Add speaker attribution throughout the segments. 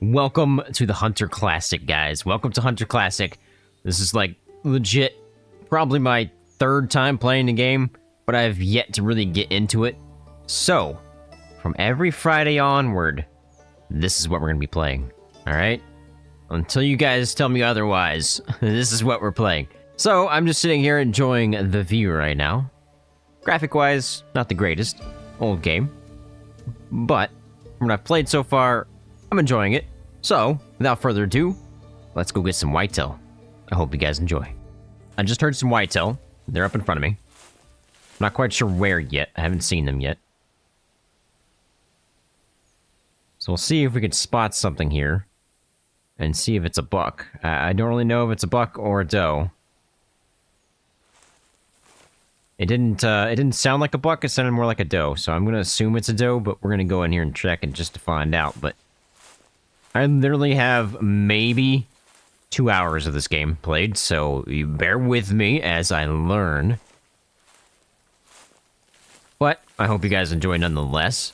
Speaker 1: Welcome to the Hunter Classic, guys. Welcome to Hunter Classic. This is like legit probably my third time playing the game, but I've yet to really get into it. So, from every Friday onward, this is what we're going to be playing, alright? Until you guys tell me otherwise, this is what we're playing. So, I'm just sitting here enjoying the view right now. Graphic-wise, not the greatest. Old game. But, from what I've played so far, I'm enjoying it. So, without further ado, let's go get some whitetail. I hope you guys enjoy. I just heard some whitetail. They're up in front of me. I'm not quite sure where yet. I haven't seen them yet. So we'll see if we can spot something here. And see if it's a buck. I don't really know if it's a buck or a doe. It didn't sound like a buck. It sounded more like a doe. So I'm going to assume it's a doe, but we're going to go in here and check it just to find out. But I literally have maybe 2 hours of this game played, so you bear with me as I learn. But I hope you guys enjoy nonetheless.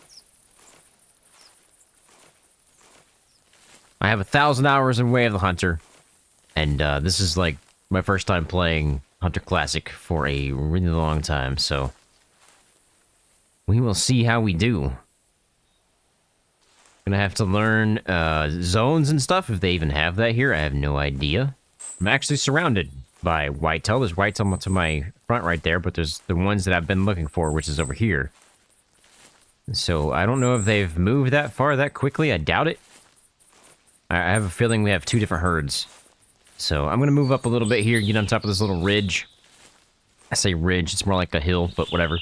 Speaker 1: I have 1,000 hours in Way of the Hunter, and this is like my first time playing Hunter Classic for a really long time, so we will see how we do. Gonna have to learn zones and stuff, if they even have that here. I have no idea. I'm actually surrounded by whitetail. There's whitetail to my front right there, but there's the ones that I've been looking for, which is over here. So I don't know if they've moved that far that quickly. I doubt it. I have a feeling we have two different herds. So I'm gonna move up a little bit here, get on top of this little ridge. I say ridge, it's more like a hill, but whatever.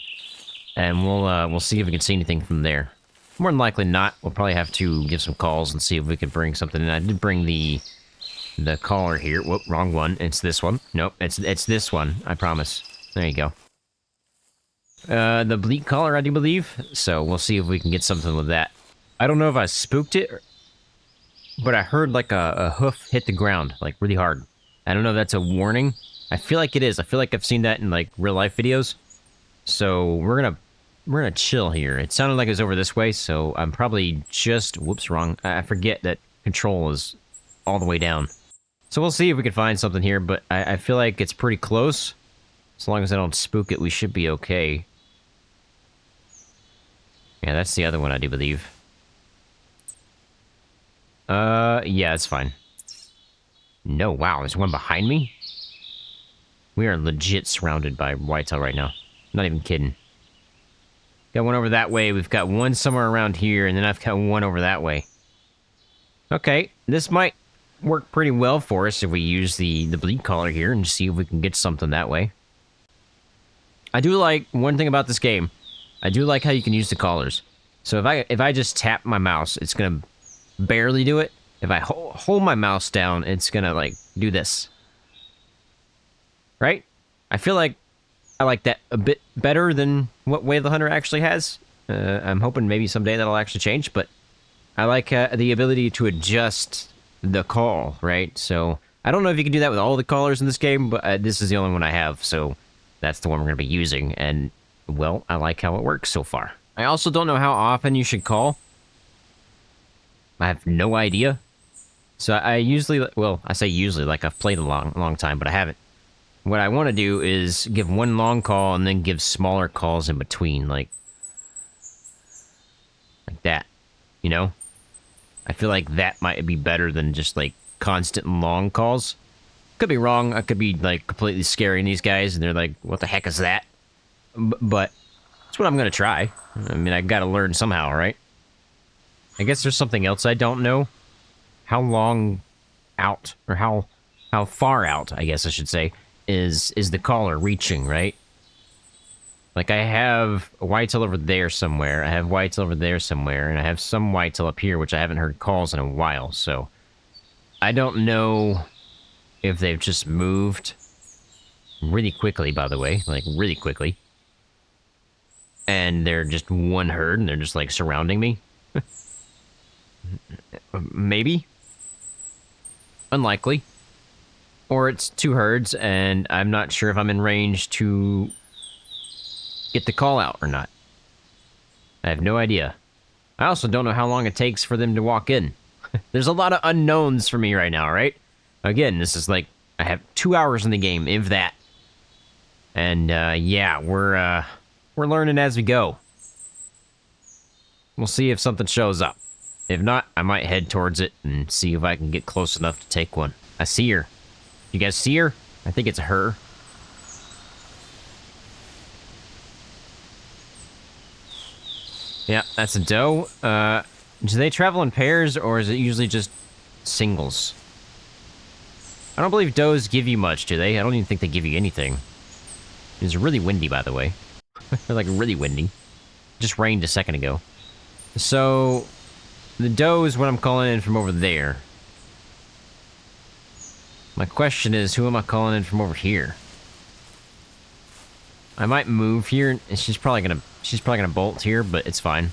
Speaker 1: And we'll see if we can see anything from there. More than likely not. We'll probably have to give some calls and see if we can bring something in. I did bring the caller here. Whoop, wrong one. It's this one. Nope, it's this one. I promise. There you go. The bleak collar, I do believe. So we'll see if we can get something with that. I don't know if I spooked it, but I heard like a hoof hit the ground, like really hard. I don't know if that's a warning. I feel like it is. I feel like I've seen that in like real life videos. So we're gonna chill here. It sounded like it was over this way, so I'm probably just... Whoops, wrong. I forget that control is all the way down. So we'll see if we can find something here, but I feel like it's pretty close. As long as I don't spook it, we should be okay. Yeah, that's the other one, I do believe. Yeah, it's fine. No, wow, there's one behind me? We are legit surrounded by whitetail right now. Not even kidding. Got one over that way, we've got one somewhere around here, and then I've got one over that way. Okay, this might work pretty well for us if we use the bleed collar here and see if we can get something that way. I do like one thing about this game. I do like how you can use the collars. So if I just tap my mouse, it's gonna barely do it. If I hold my mouse down, it's gonna like do this. Right? I feel like I like that a bit better than what Way of the Hunter actually has. I'm hoping maybe someday that'll actually change, but I like the ability to adjust the call, right? So I don't know if you can do that with all the callers in this game, but this is the only one I have, so that's the one we're going to be using, and, well, I like how it works so far. I also don't know how often you should call. I have no idea. So I usually, well, I say usually, like I've played a long time, but I haven't. What I want to do is give one long call and then give smaller calls in between, like that, you know? I feel like that might be better than just, like, constant long calls. Could be wrong. I could be, like, completely scaring these guys, and they're like, what the heck is that? But that's what I'm going to try. I mean, I got to learn somehow, right? I guess there's something else I don't know. How long out, or how far out, I guess I should say, is the caller reaching, right? Like, I have a whitetail over there somewhere, I have whitetail over there somewhere, and I have some whitetail up here, which I haven't heard calls in a while, so I don't know if they've just moved really quickly, by the way, like, really quickly, and they're just one herd, and they're just, like, surrounding me. Maybe. Unlikely. Or it's two herds, and I'm not sure if I'm in range to get the call out or not. I have no idea. I also don't know how long it takes for them to walk in. There's a lot of unknowns for me right now, right? Again, this is like, I have 2 hours in the game, if that. And, yeah, we're learning as we go. We'll see if something shows up. If not, I might head towards it and see if I can get close enough to take one. I see her. You guys see her? I think it's her. Yeah, that's a doe. Do they travel in pairs, or is it usually just singles? I don't believe does give you much, do they? I don't even think they give you anything. It's really windy, by the way. Like, really windy. Just rained a second ago. So, the doe is what I'm calling in from over there. My question is, who am I calling in from over here? I might move here, and she's probably gonna bolt here, but it's fine.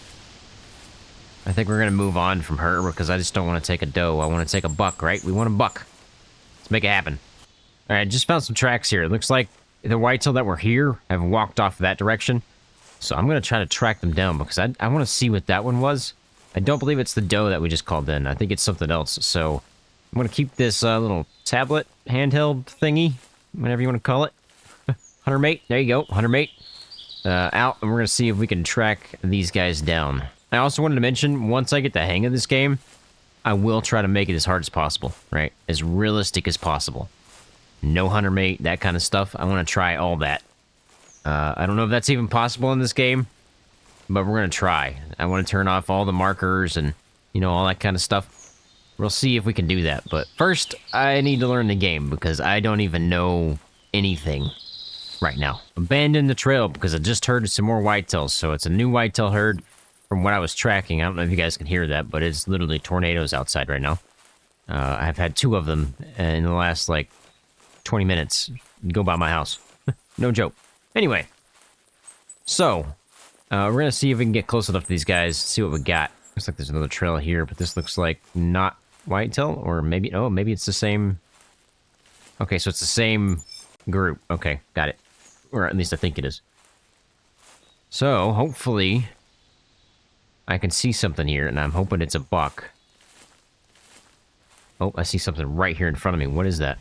Speaker 1: I think we're gonna move on from her because I just don't want to take a doe. I want to take a buck, right? We want a buck. Let's make it happen. All right, just found some tracks here. It looks like the whitetail that were here have walked off that direction. So I'm gonna try to track them down because I want to see what that one was. I don't believe it's the doe that we just called in. I think it's something else. So I'm gonna keep this little tablet handheld thingy, whatever you want to call it. Hunter mate, there you go, hunter mate. Out, and we're gonna see if we can track these guys down. I also wanted to mention, once I get the hang of this game, I will try to make it as hard as possible, right? As realistic as possible. No hunter mate, that kind of stuff. I want to try all that. I don't know if that's even possible in this game, but we're gonna try. I want to turn off all the markers and, you know, all that kind of stuff. We'll see if we can do that, but first, I need to learn the game because I don't even know anything right now. Abandon the trail because I just heard some more whitetails, so it's a new whitetail herd from what I was tracking. I don't know if you guys can hear that, but it's literally tornadoes outside right now. I've had 2 of them in the last, like, 20 minutes go by my house. No joke. Anyway, so, we're gonna see if we can get close enough to these guys, see what we got. Looks like there's another trail here, but this looks like not whitetail, or maybe, oh, maybe it's the same. Okay, so it's the same group. Okay, got it. Or at least I think it is. So, hopefully, I can see something here, and I'm hoping it's a buck. Oh, I see something right here in front of me. What is that?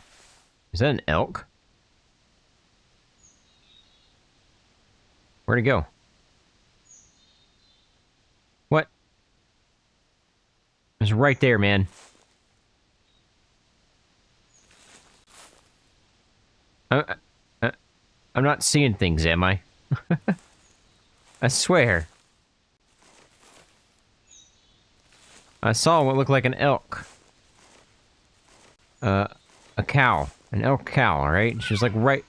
Speaker 1: Is that an elk? Where'd it go? What? It's right there, man. I'm not seeing things, am I? I swear. I saw what looked like an elk. A cow. An elk cow, alright? She was like right...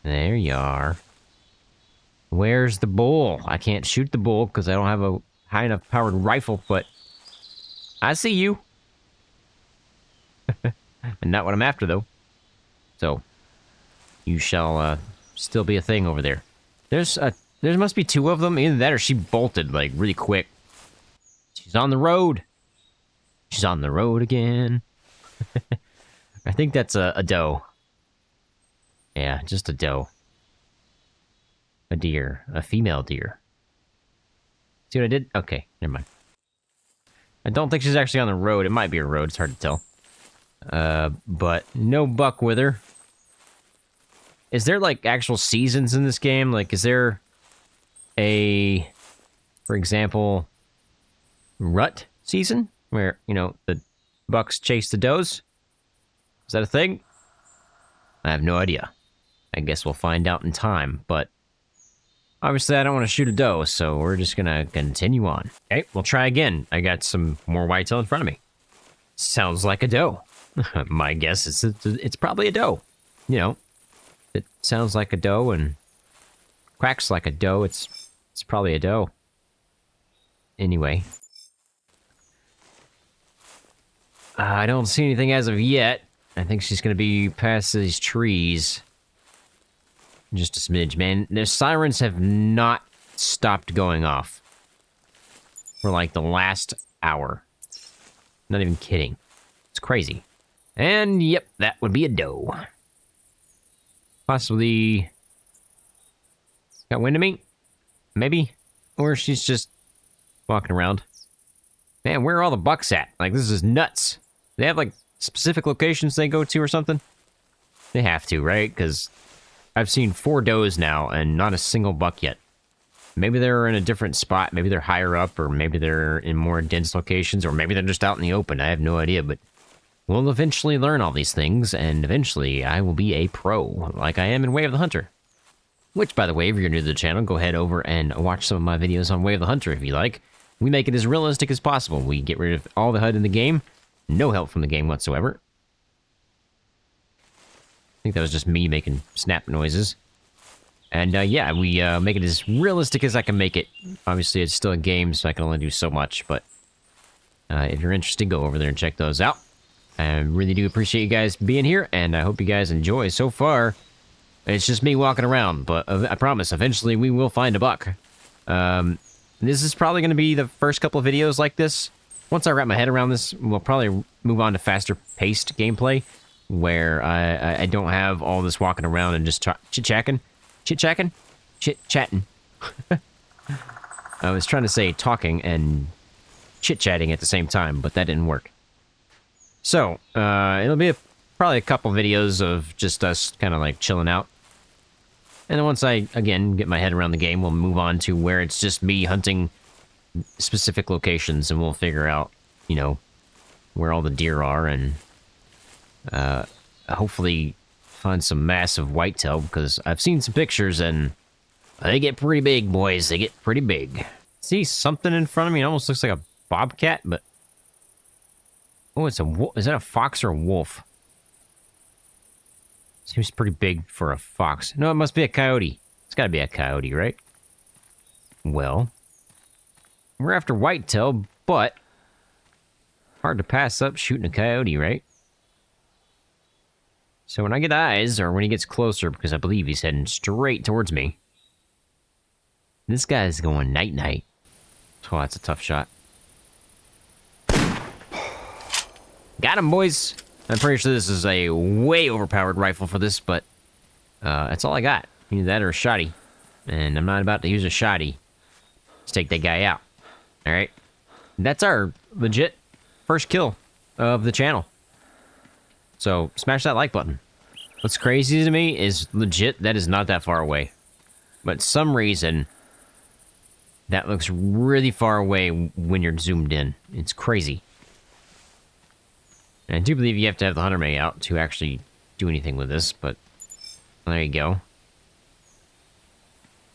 Speaker 1: There you are. Where's the bull? I can't shoot the bull because I don't have a high enough powered rifle, but... I see you. And not what I'm after, though. So, you shall still be a thing over there. There must be 2 of them. Either that or she bolted, like, really quick. She's on the road. She's on the road again. I think that's a doe. Yeah, just a doe. A deer. A female deer. See what I did? Okay, never mind. I don't think she's actually on the road. It might be a road. It's hard to tell. But no buck with her. Is there, like, actual seasons in this game? Like, is there a, for example, rut season? Where, you know, the bucks chase the does? Is that a thing? I have no idea. I guess we'll find out in time, but obviously I don't want to shoot a doe, so we're just gonna continue on. Okay, we'll try again. I got some more whitetail in front of me. Sounds like a doe. My guess is it's probably a doe. You know, it sounds like a doe and quacks like a doe. It's probably a doe. Anyway. I don't see anything as of yet. I think she's gonna be past these trees. Just a smidge, man. The sirens have not stopped going off for like the last hour. Not even kidding. It's crazy. And yep, that would be a doe. Possibly got wind of me. Maybe? Or she's just walking around. Man, where are all the bucks at? Like, this is nuts. They have, like, specific locations they go to or something? They have to, right? Because I've seen 4 does now and not a single buck yet. Maybe they're in a different spot. Maybe they're higher up, or maybe they're in more dense locations, or maybe they're just out in the open. I have no idea, but we'll eventually learn all these things, and eventually I will be a pro, like I am in Way of the Hunter. Which, by the way, if you're new to the channel, go head over and watch some of my videos on Way of the Hunter if you like. We make it as realistic as possible. We get rid of all the HUD in the game. No help from the game whatsoever. I think that was just me making snap noises. And yeah, we make it as realistic as I can make it. Obviously, it's still a game, so I can only do so much. But if you're interested, go over there and check those out. I really do appreciate you guys being here, and I hope you guys enjoy. So far, it's just me walking around, but I promise, eventually we will find a buck. This is probably going to be the first couple of videos like this. Once I wrap my head around this, we'll probably move on to faster-paced gameplay, where I don't have all this walking around and just chit-chatting. Chit-chatting? Chit-chatting. I was trying to say talking and chit-chatting at the same time, but that didn't work. So, it'll be probably a couple videos of just us kind of like chilling out. And then once I, again, get my head around the game, we'll move on to where it's just me hunting specific locations, and we'll figure out, you know, where all the deer are, and hopefully find some massive whitetail, because I've seen some pictures, and they get pretty big, boys. They get pretty big. See something in front of me? It almost looks like a bobcat, but... Oh, it's a wolf. Is that a fox or a wolf? Seems pretty big for a fox. No, it must be a coyote. It's gotta be a coyote, right? Well, we're after whitetail, but hard to pass up shooting a coyote, right? So when I get eyes, or when he gets closer, because I believe he's heading straight towards me, this guy's going night-night. Oh, that's a tough shot. Got him, boys! I'm pretty sure this is a way overpowered rifle for this, but that's all I got. Either that or a shotty. And I'm not about to use a shotty. Let's take that guy out. Alright? That's our legit first kill of the channel. So, smash that like button. What's crazy to me is legit, that is not that far away. But some reason, that looks really far away when you're zoomed in. It's crazy. And I do believe you have to have the Hunter May out to actually do anything with this, but there you go.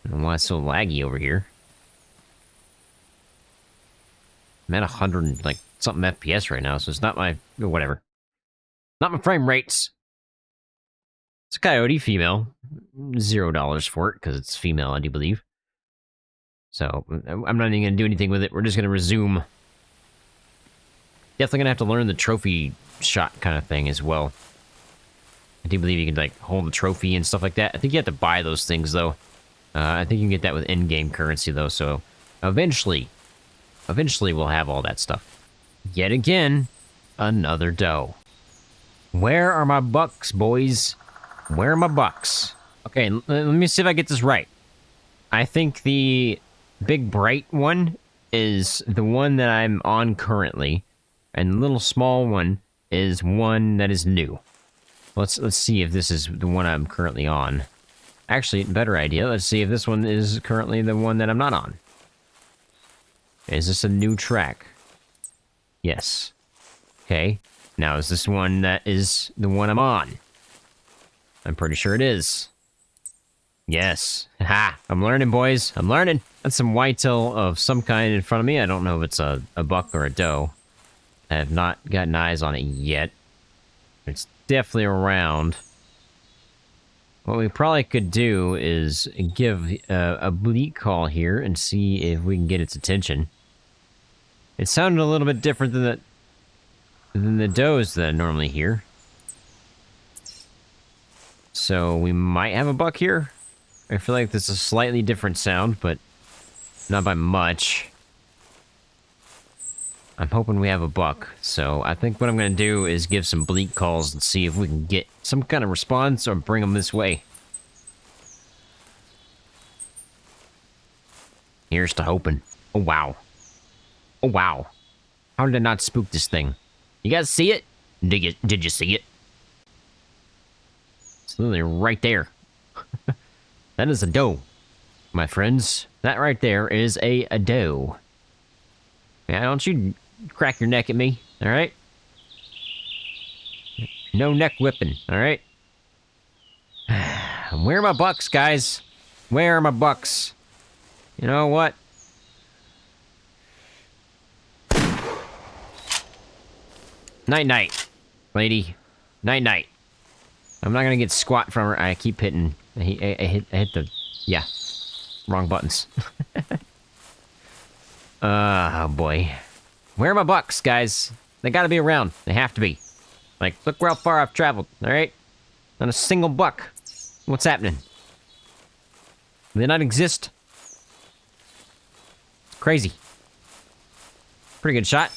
Speaker 1: I don't know why it's so laggy over here. I'm at 100 and like something FPS right now, so it's not my... whatever. Not my frame rates. It's a coyote, female. $0 for it, because it's female, I do believe. So, I'm not even going to do anything with it. We're just going to resume. Definitely going to have to learn the trophy shot kind of thing as well. I do believe you can, like, hold the trophy and stuff like that. I think you have to buy those things, though. I think you can get that with in-game currency, though, so... Eventually we'll have all that stuff. Yet again, another doe. Where are my bucks, boys? Where are my bucks? Okay, let me see if I get this right. I think the big bright one is the one that I'm on currently, and the little small one is one that is new. Let's see if this is the one I'm currently on. Actually, better idea. Let's see if this one is currently the one that I'm not on. Is this a new track? Yes. Okay. Now, is this one that is the one I'm on? I'm pretty sure it is. Yes. Ha! I'm learning, boys. I'm learning. That's some whitetail of some kind in front of me. I don't know if it's a buck or a doe. I have not gotten eyes on it yet. It's definitely around. What we probably could do is give a bleat call here and see if we can get its attention. It sounded a little bit different than the does that I normally hear. So we might have a buck here. I feel like this is a slightly different sound, but not by much. I'm hoping we have a buck, so I think what I'm going to do is give some bleat calls and see if we can get some kind of response or bring them this way. Here's to hoping. Oh, wow. Oh, wow. How did I not spook this thing? You guys see it? Did you see it? It's literally right there. That is a doe, my friends. That right there is a doe. Yeah, don't you crack your neck at me, all right? No neck whipping, all right? Where are my bucks, guys? Where are my bucks? You know what? Night-night, lady. Night-night. I'm not gonna get squat from her. I keep hitting. I hit the... Yeah. Wrong buttons. Oh, boy. Where are my bucks, guys? They gotta be around. They have to be. Like, look how far I've traveled, alright? Not a single buck. What's happening? Do they not exist? It's crazy. Pretty good shot.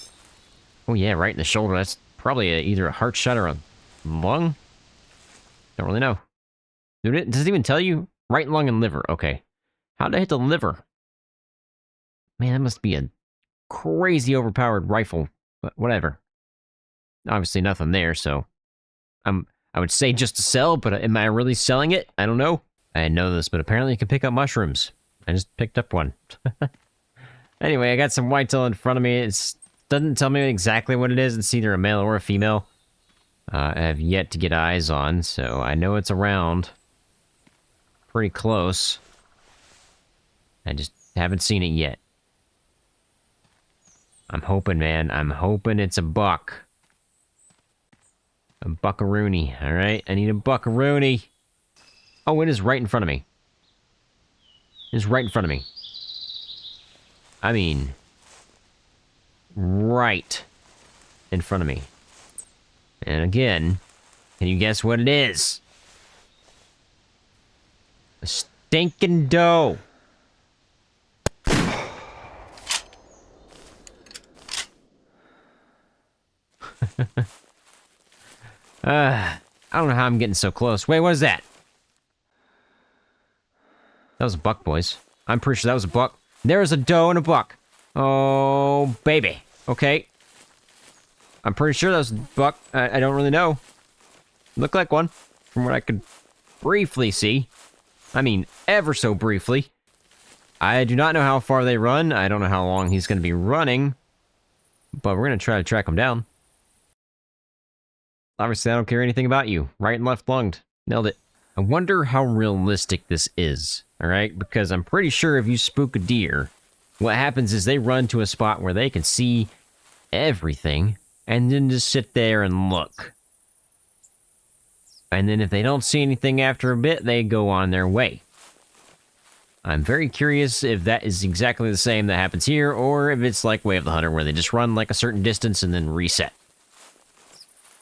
Speaker 1: Oh yeah, right in the shoulder. That's probably either a heart shot or a lung? Don't really know. Does it even tell you? Right lung and liver. Okay. How did I hit the liver? Man, that must be a crazy overpowered rifle. But whatever. Obviously nothing there, so... I would say just to sell, but am I really selling it? I don't know. I didn't know this, but apparently you can pick up mushrooms. I just picked up one. Anyway, I got some whitetail in front of me. It doesn't tell me exactly what it is. It's either a male or a female. I have yet to get eyes on, so I know it's around. Pretty close. I just haven't seen it yet. I'm hoping, man. I'm hoping it's a buck. A buckaroony, alright? I need a buckaroony. Oh, it is right in front of me. It's right in front of me. I mean... right in front of me. And again, can you guess what it is? A stinking doe. I don't know how I'm getting so close. Wait, what is that? That was a buck, boys. I'm pretty sure that was a buck. There's a doe and a buck. Oh, baby. Okay. I'm pretty sure that was a buck. I don't really know. Looked like one, from what I could briefly see. I mean, ever so briefly. I do not know how far they run. I don't know how long he's going to be running. But we're going to try to track him down. Obviously, I don't care anything about you. Right and left lunged. Nailed it. I wonder how realistic this is. Alright? Because I'm pretty sure if you spook a deer, what happens is they run to a spot where they can see everything, and then just sit there and look. And then if they don't see anything after a bit, they go on their way. I'm very curious if that is exactly the same that happens here, or if it's like Way of the Hunter, where they just run like a certain distance and then reset.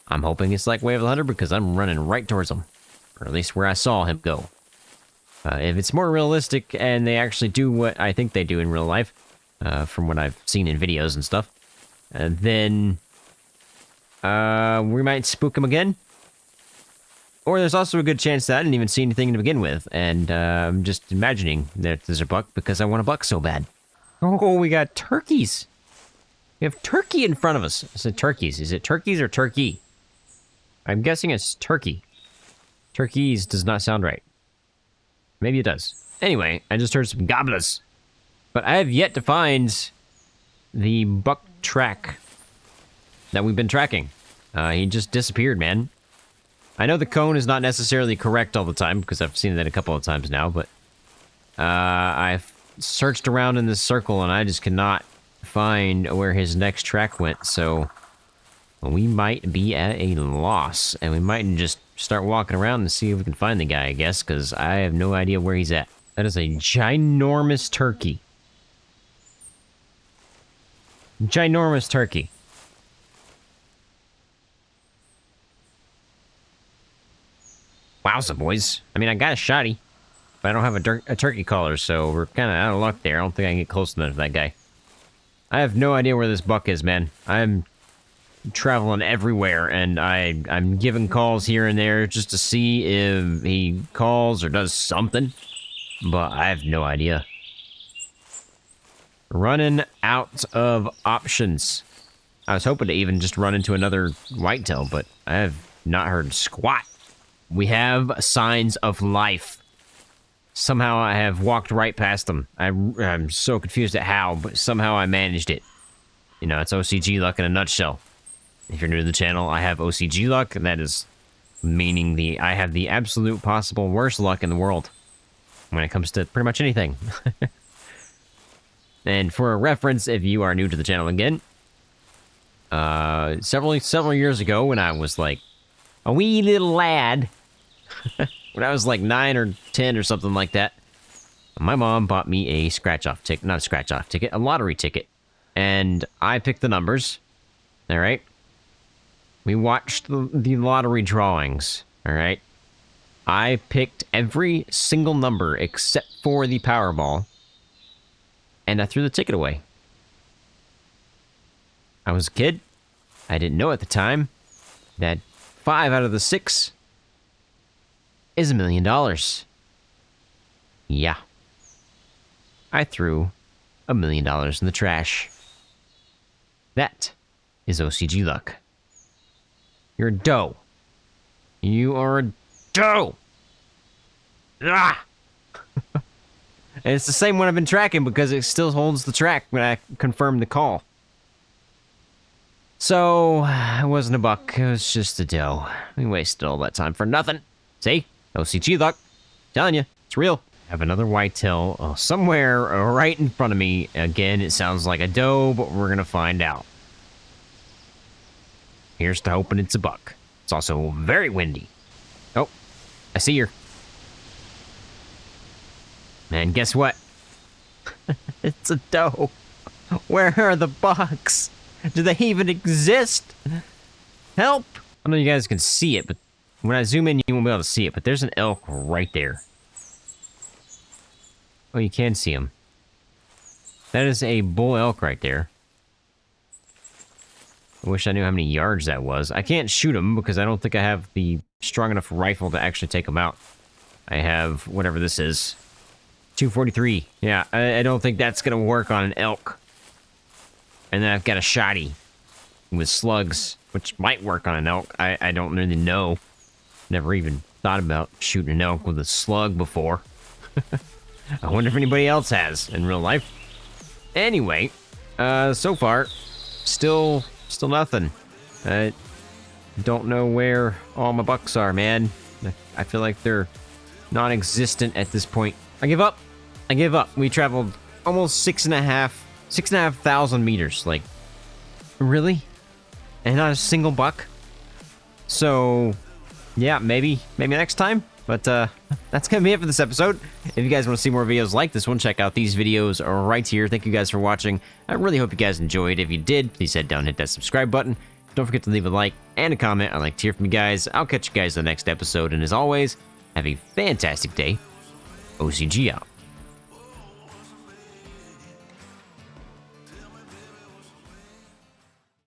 Speaker 1: I'm hoping it's like Way of the Hunter because I'm running right towards them. Or at least where I saw him go. If it's more realistic and they actually do what I think they do in real life, from what I've seen in videos and stuff, then we might spook him again. Or there's also a good chance that I didn't even see anything to begin with, and I'm just imagining that there's a buck because I want a buck so bad. Oh, we got turkeys! We have turkey in front of us. I said turkeys. Is it turkeys or turkey? I'm guessing it's turkey. Turkeys does not sound right. Maybe it does. Anyway, I just heard some gobblers. But I have yet to find the buck track that we've been tracking. He just disappeared, man. I know the cone is not necessarily correct all the time, because I've seen that a couple of times now, but I've searched around in this circle, and I just cannot find where his next track went, so we might be at a loss, and we might just start walking around and see if we can find the guy, I guess, because I have no idea where he's at. That is a ginormous turkey. Ginormous turkey. Wowza, boys. I mean, I got a shotty, but I don't have a turkey caller, so we're kind of out of luck there. I don't think I can get close enough to that guy. I have no idea where this buck is, man. I'm traveling everywhere, and I'm giving calls here and there just to see if he calls or does something, but I have no idea. Running out of options. I was hoping to even just run into another whitetail, but I have not heard squat. We have signs of life. Somehow I have walked right past them. I'm so confused at how, but somehow I managed it. You know, it's OCG luck in a nutshell. If you're new to the channel, I have OCG luck, and that is meaning I have the absolute possible worst luck in the world when it comes to pretty much anything. And for a reference, if you are new to the channel again, several years ago when I was like a wee little lad, when I was like 9 or 10 or something like that, my mom bought me a scratch-off ticket, not a scratch-off ticket, a lottery ticket. And I picked the numbers, all right? We watched the lottery drawings, all right? I picked every single number except for the Powerball, and I threw the ticket away. I was a kid. I didn't know at the time that 5 out of the 6 is $1 million. Yeah. I threw $1 million in the trash. That is OCG luck. You're a doe. You are a doe. Ah! And it's the same one I've been tracking because it still holds the track when I confirmed the call. So, it wasn't a buck, it was just a doe. We wasted all that time for nothing. See? OCG luck. Telling you, it's real. I have another whitetail somewhere right in front of me. Again, it sounds like a doe, but we're gonna find out. Here's to hoping it's a buck. It's also very windy. Oh, I see her. Man, guess what? It's a doe. Where are the bucks? Do they even exist? Help! I don't know if you guys can see it, but when I zoom in, you won't be able to see it, but there's an elk right there. Oh, you can see him. That is a bull elk right there. I wish I knew how many yards that was. I can't shoot him because I don't think I have the strong enough rifle to actually take him out. I have whatever this is. 243. Yeah, I don't think that's gonna work on an elk. And then I've got a shotty with slugs, which might work on an elk. I don't really know. Never even thought about shooting an elk with a slug before. I wonder if anybody else has in real life. Anyway, so far, still nothing. I don't know where all my bucks are, man. I feel like they're non-existent at this point. I give up. I give up. We traveled almost 6,500 meters. Like, really? And not a single buck? So, yeah, maybe next time. But that's gonna be it for this episode. If you guys want to see more videos like this one, check out these videos right here. Thank you guys for watching. I really hope you guys enjoyed. If you did, please head down and hit that subscribe button. Don't forget to leave a like and a comment. I'd like to hear from you guys. I'll catch you guys in the next episode. And as always, have a fantastic day. OCG out.